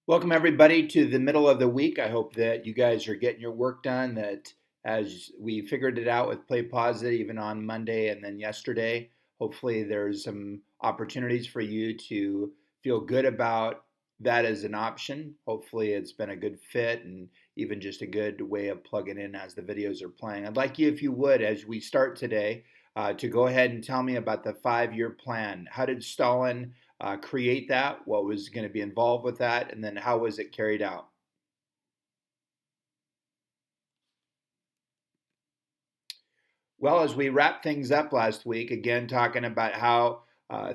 Welcome, everybody, to the middle of the week. I hope that you guys are getting your work done, that as we figured it out with Play Positive, even on Monday and then yesterday, hopefully there's some opportunities for you to feel good about that as an option. Hopefully it's been a good fit and even just a good way of plugging in as the videos are playing. I'd like you, if you would, as we start today, to go ahead and tell me about the 5-year plan. How did Stalin create that? What was going to be involved with that? And then how was it carried out? Well, as we wrap things up last week, again, talking about how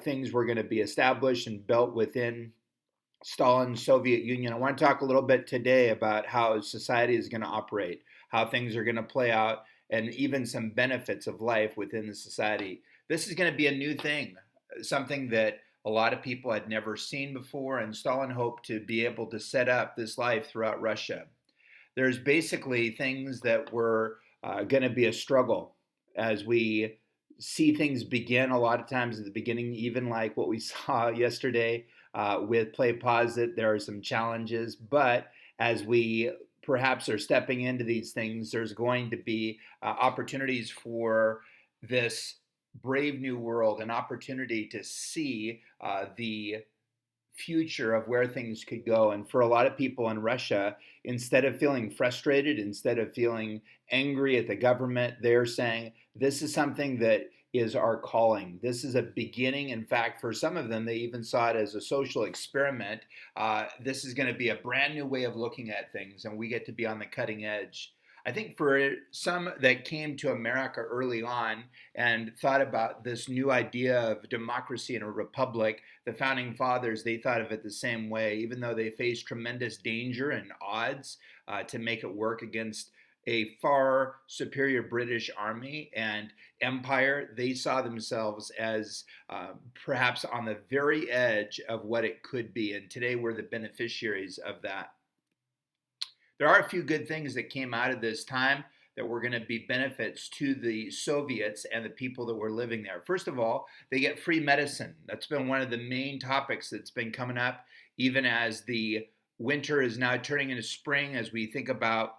things were going to be established and built within Stalin's Soviet Union, I want to talk a little bit today about how society is going to operate, how things are going to play out, and even some benefits of life within the society. This is going to be a new thing, something that a lot of people had never seen before, and Stalin hoped to be able to set up this life throughout Russia. There's basically things that were going to be a struggle as we see things begin a lot of times at the beginning, even like what we saw yesterday with Play Posit. There are some challenges, but as we perhaps are stepping into these things, there's going to be opportunities for this brave new world, an opportunity to see the future of where things could go. And for a lot of people in Russia, instead of feeling frustrated, instead of feeling angry at the government, they're saying, this is something that is our calling. This is a beginning. In fact, for some of them, they even saw it as a social experiment. This is going to be a brand new way of looking at things, and we get to be on the cutting edge. I think for some that came to America early on and thought about this new idea of democracy and a republic, the founding fathers, they thought of it the same way, even though they faced tremendous danger and odds to make it work against a far superior British army and empire. They saw themselves as perhaps on the very edge of what it could be. And today we're the beneficiaries of that. There are a few good things that came out of this time that were going to be benefits to the Soviets and the people that were living there. First of all, they get free medicine. That's been one of the main topics that's been coming up, even as the winter is now turning into spring, as we think about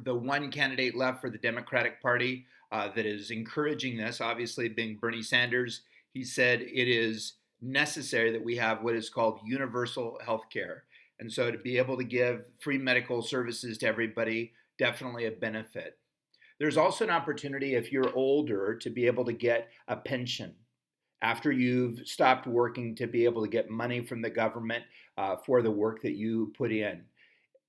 the one candidate left for the Democratic Party that is encouraging this, obviously being Bernie Sanders. He said it is necessary that we have what is called universal health care. And so to be able to give free medical services to everybody, definitely a benefit. There's also an opportunity if you're older to be able to get a pension after you've stopped working, to be able to get money from the government for the work that you put in.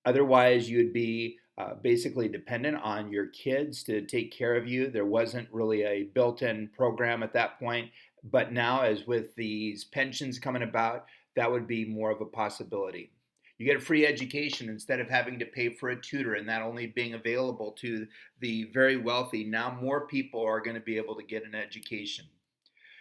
Otherwise, you'd be basically dependent on your kids to take care of you. There wasn't really a built-in program at that point, but now, as with these pensions coming about, that would be more of a possibility. You get a free education instead of having to pay for a tutor and that only being available to the very wealthy. Now more people are going to be able to get an education.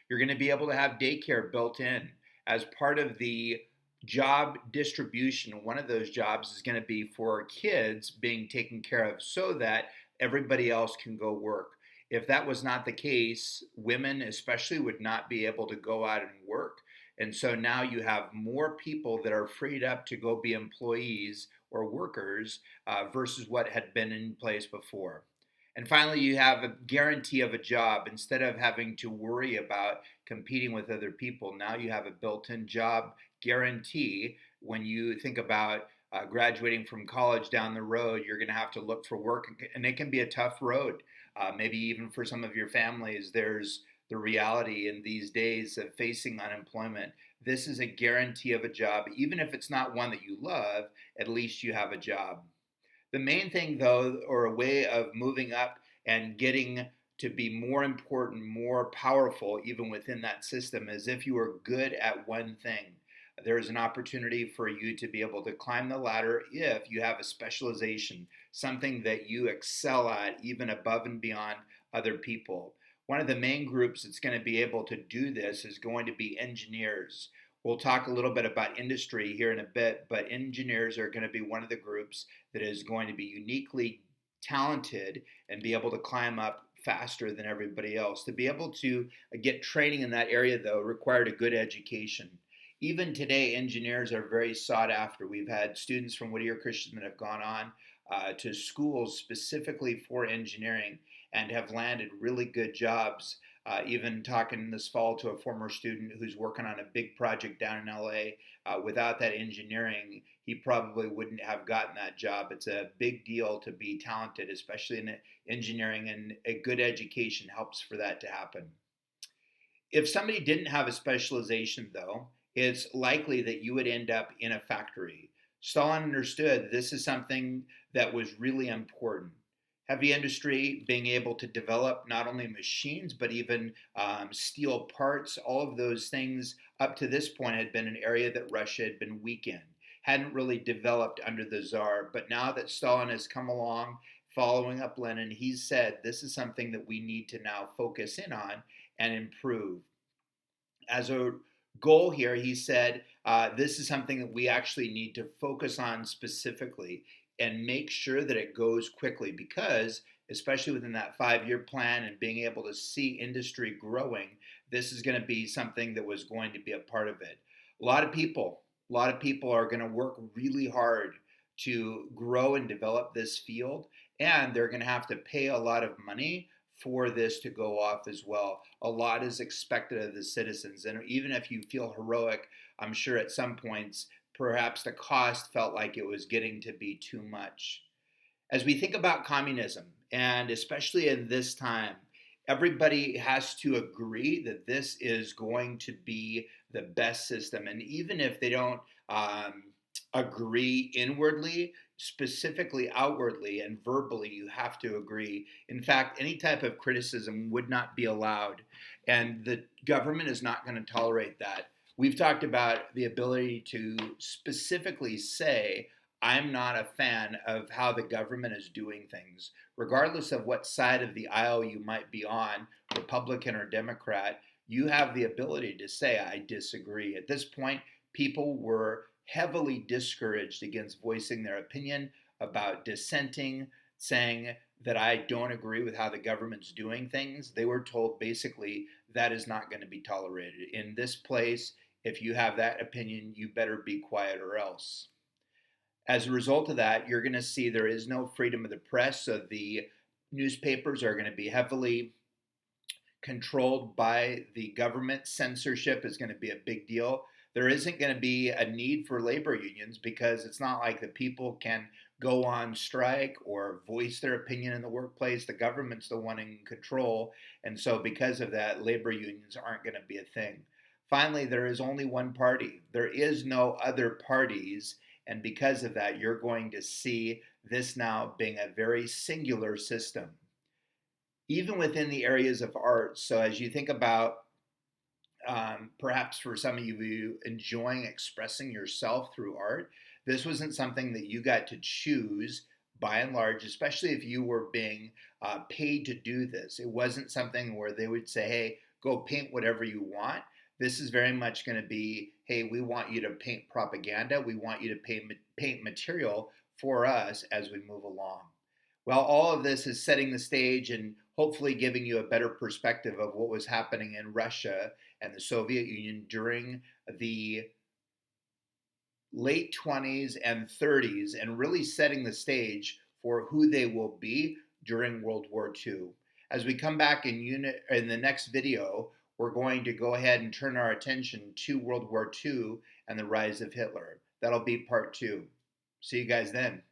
You're going to be able to have daycare built in as part of the job distribution. One of those jobs is going to be for kids being taken care of so that everybody else can go work. If that was not the case, women especially would not be able to go out and work. And so now you have more people that are freed up to go be employees or workers versus what had been in place before. And finally, you have a guarantee of a job. Instead of having to worry about competing with other people, now you have a built in job guarantee. When you think about graduating from college down the road, you're going to have to look for work, and it can be a tough road. Maybe even for some of your families, there's the reality in these days of facing unemployment. This is a guarantee of a job. Even if it's not one that you love, at least you have a job. The main thing, though, or a way of moving up and getting to be more important, more powerful, even within that system, is if you are good at one thing. There's an opportunity for you to be able to climb the ladder if you have a specialization, something that you excel at, even above and beyond other people. One of the main groups that's going to be able to do this is going to be engineers. We'll talk a little bit about industry here in a bit, but engineers are going to be one of the groups that is going to be uniquely talented and be able to climb up faster than everybody else. To be able to get training in that area, though, required a good education. Even today, engineers are very sought after. We've had students from Whittier Christian that have gone on to schools specifically for engineering and have landed really good jobs. Even talking this fall to a former student who's working on a big project down in LA. Without that engineering, he probably wouldn't have gotten that job. It's a big deal to be talented, especially in engineering, and a good education helps for that to happen. If somebody didn't have a specialization, though, it's likely that you would end up in a factory. Stalin understood this is something that was really important. Heavy industry being able to develop not only machines, but even steel parts, all of those things up to this point had been an area that Russia had been weak in, hadn't really developed under the Tsar. But now that Stalin has come along, following up Lenin, he's said this is something that we need to now focus in on and improve. As a goal here, he said, this is something that we actually need to focus on specifically and make sure that it goes quickly because, especially within that 5 year plan and being able to see industry growing, this is going to be something that was going to be a part of it. A lot of people are going to work really hard to grow and develop this field, and they're going to have to pay a lot of money for this to go off as well. A lot is expected of the citizens. And even if you feel heroic, I'm sure at some points, perhaps the cost felt like it was getting to be too much. As we think about communism, and especially in this time, everybody has to agree that this is going to be the best system. And even if they don't um, agree inwardly, specifically outwardly and verbally, you have to agree. In fact, any type of criticism would not be allowed, and the government is not going to tolerate that. We've talked about the ability to specifically say, I'm not a fan of how the government is doing things. Regardless of what side of the aisle you might be on, Republican or Democrat, you have the ability to say, I disagree. At this point, people were heavily discouraged against voicing their opinion about dissenting, saying that I don't agree with how the government's doing things. They were told basically that is not going to be tolerated. In this place, if you have that opinion, you better be quiet or else. As a result of that, you're going to see there is no freedom of the press. So the newspapers are going to be heavily controlled by the government. Censorship is going to be a big deal. There isn't going to be a need for labor unions because it's not like the people can go on strike or voice their opinion in the workplace. The government's the one in control. And so, because of that, labor unions aren't going to be a thing. Finally, there is only one party, there is no other parties. And because of that, you're going to see this now being a very singular system even within the areas of art. So as you think about perhaps for some of you enjoying expressing yourself through art, this wasn't something that you got to choose by and large, especially if you were being paid to do this. It wasn't something where they would say, hey, go paint whatever you want. This is very much going to be, hey, we want you to paint propaganda. We want you to paint material for us as we move along. Well, all of this is setting the stage and hopefully giving you a better perspective of what was happening in Russia and the Soviet Union during the late 20s and 30s and really setting the stage for who they will be during World War II. As we come back in the next video, we're going to go ahead and turn our attention to World War II and the rise of Hitler. That'll be part 2. See you guys then.